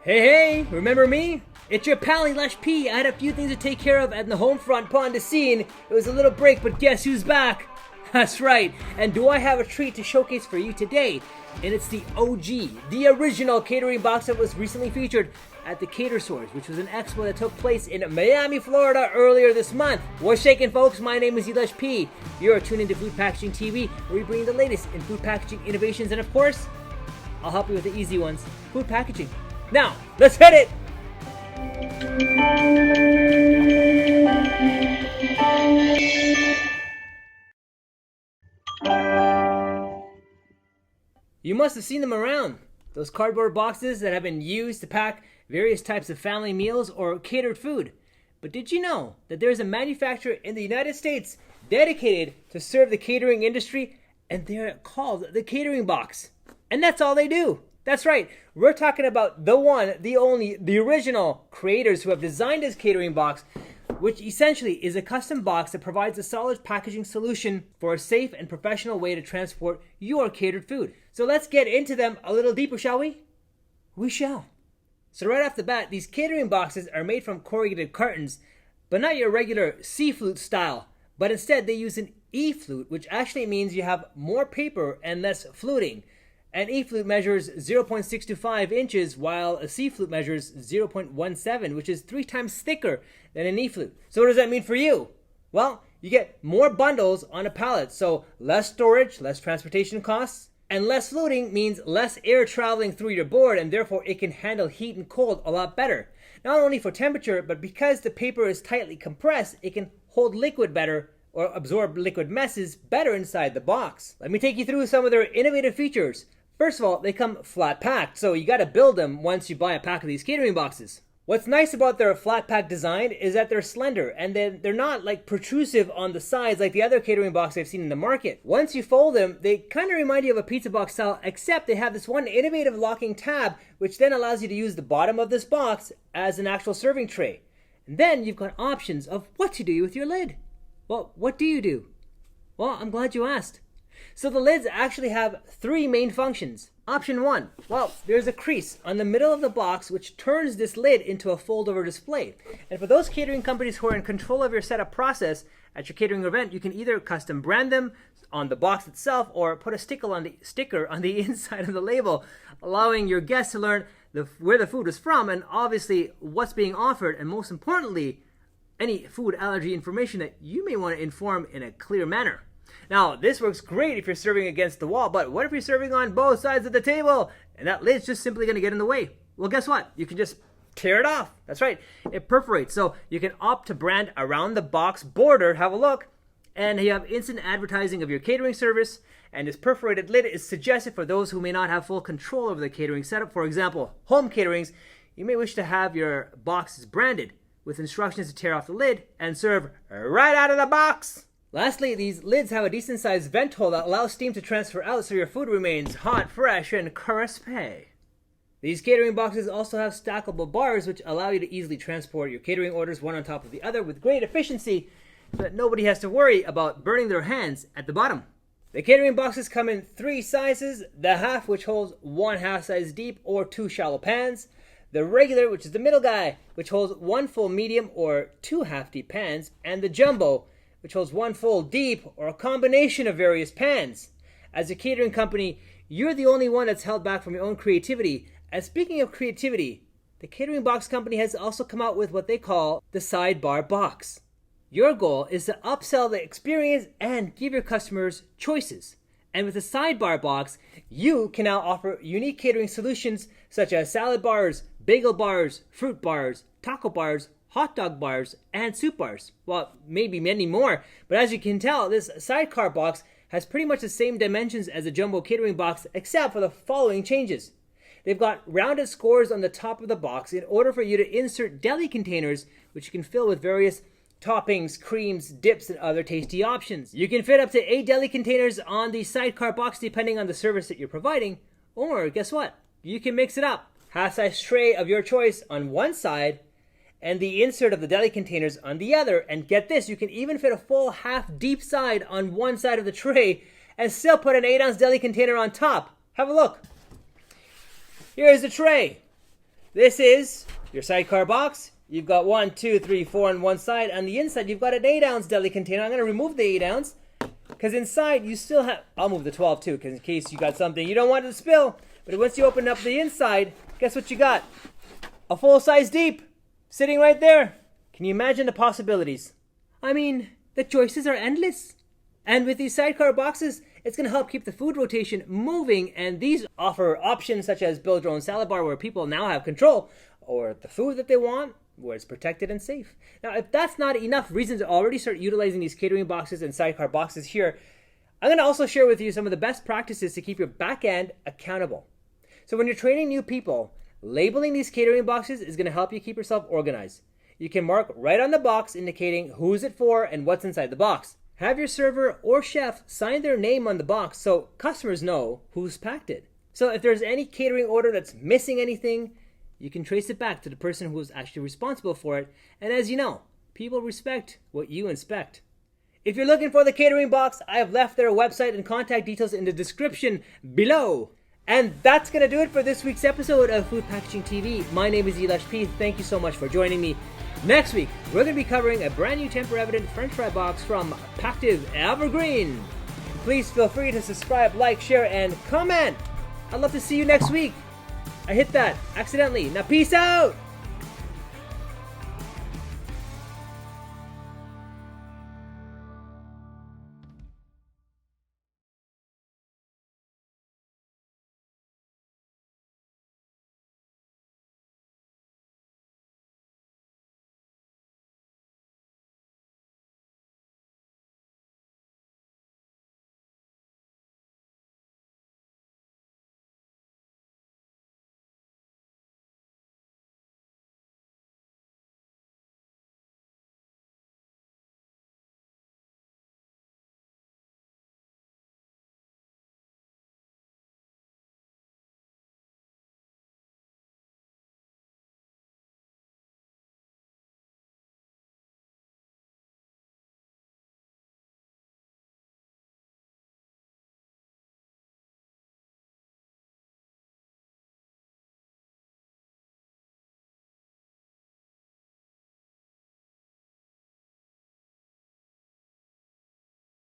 Hey, remember me? It's your pal Lush P. I had a few things to take care of at the home front pond to scene. It was a little break, but guess who's back? That's right, and do I have a treat to showcase for you today? And it's the OG, the original catering box that was recently featured at the Cater Source, which was an expo that took place in Miami, Florida earlier this month. What's shaking, folks? My name is Lush P. You're tuned into Food Packaging TV, where we bring the latest in food packaging innovations, and of course, I'll help you with the easy ones, food packaging. Now, let's hit it! You must have seen them around. Those cardboard boxes that have been used to pack various types of family meals or catered food. But did you know that there is a manufacturer in the United States dedicated to serve the catering industry, and they're called the Catering Box? And that's all they do. That's right, we're talking about the one, the only, the original creators who have designed this catering box, which essentially is a custom box that provides a solid packaging solution for a safe and professional way to transport your catered food. So let's get into them a little deeper, shall we? We shall. So right off the bat, these catering boxes are made from corrugated cartons, but not your regular C-flute style, but instead they use an E-flute, which actually means you have more paper and less fluting. An E-flute measures 0.625 inches, while a C-flute measures 0.17, which is 3 times thicker than an E-flute. So what does that mean for you? Well, you get more bundles on a pallet, so less storage, less transportation costs, and less fluting means less air traveling through your board, and therefore it can handle heat and cold a lot better. Not only for temperature, but because the paper is tightly compressed, it can hold liquid better or absorb liquid messes better inside the box. Let me take you through some of their innovative features. First of all, they come flat packed, so you gotta build them once you buy a pack of these catering boxes. What's nice about their flat pack design is that they're slender, and then they're not like protrusive on the sides like the other catering boxes I've seen in the market. Once you fold them, they kind of remind you of a pizza box style, except they have this one innovative locking tab, which then allows you to use the bottom of this box as an actual serving tray. And then you've got options of what to do with your lid. Well, what do you do? Well, I'm glad you asked. So the lids actually have 3 main functions. Option 1, well, there's a crease on the middle of the box which turns this lid into a fold-over display. And for those catering companies who are in control of your setup process at your catering event, you can either custom brand them on the box itself or put a sticker on the inside of the label, allowing your guests to learn where the food is from and obviously what's being offered, and most importantly, any food allergy information that you may want to inform in a clear manner. Now, this works great if you're serving against the wall, but what if you're serving on both sides of the table and that lid's just simply going to get in the way? Well, guess what? You can just tear it off. That's right. It perforates, so you can opt to brand around the box border. Have a look, and you have instant advertising of your catering service, and this perforated lid is suggested for those who may not have full control over the catering setup. For example, home caterings, you may wish to have your boxes branded with instructions to tear off the lid and serve right out of the box. Lastly, these lids have a decent sized vent hole that allows steam to transfer out so your food remains hot, fresh, and crispy. These catering boxes also have stackable bars which allow you to easily transport your catering orders one on top of the other with great efficiency so that nobody has to worry about burning their hands at the bottom. The catering boxes come in 3 sizes: the half, which holds 1 half size deep or 2 shallow pans; the regular, which is the middle guy, which holds 1 full medium or 2 half deep pans; and the jumbo, which holds 1 full deep or a combination of various pans. As a catering company, you're the only one that's held back from your own creativity. And speaking of creativity, the Catering Box company has also come out with what they call the Sidecar Box. Your goal is to upsell the experience and give your customers choices. And with the Sidecar Box, you can now offer unique catering solutions such as salad bars, bagel bars, fruit bars, taco bars, hot dog bars, and soup bars. Well, maybe many more, but as you can tell, this Sidecar Box has pretty much the same dimensions as a jumbo catering box, except for the following changes. They've got rounded scores on the top of the box in order for you to insert deli containers, which you can fill with various toppings, creams, dips, and other tasty options. You can fit up to 8 deli containers on the Sidecar Box depending on the service that you're providing, or guess what? You can mix it up. Half-size tray of your choice on one side, and the insert of the deli containers on the other. And get this, you can even fit a full half deep side on one side of the tray and still put an 8-ounce deli container on top. Have a look. Here's the tray. This is your sidecar box. You've got 1, 2, 3, 4 on one side. On the inside, you've got an 8-ounce deli container. I'm going to remove the 8-ounce because inside you still have... I'll move the 12 too, because in case you got something you don't want to spill. But once you open up the inside, guess what you got? A full-size deep sitting right there. Can you imagine the possibilities? I mean, the choices are endless. And with these sidecar boxes, it's going to help keep the food rotation moving. And these offer options such as build your own salad bar where people now have control or the food that they want, where it's protected and safe. Now, if that's not enough reason to already start utilizing these catering boxes and sidecar boxes here, I'm going to also share with you some of the best practices to keep your back end accountable. So when you're training new people, labeling these catering boxes is going to help you keep yourself organized. You can mark right on the box indicating who's it for and what's inside the box. Have your server or chef sign their name on the box so customers know who's packed it. So if there's any catering order that's missing anything, you can trace it back to the person who's actually responsible for it. And as you know, people respect what you inspect. If you're looking for the catering box, I have left their website and contact details in the description below. And that's going to do it for this week's episode of Food Packaging TV. My name is Elish P. Thank you so much for joining me. Next week, we're going to be covering a brand new tamper-evident French fry box from Pactive Evergreen. Please feel free to subscribe, like, share, and comment. I'd love to see you next week. I hit that accidentally. Now peace out!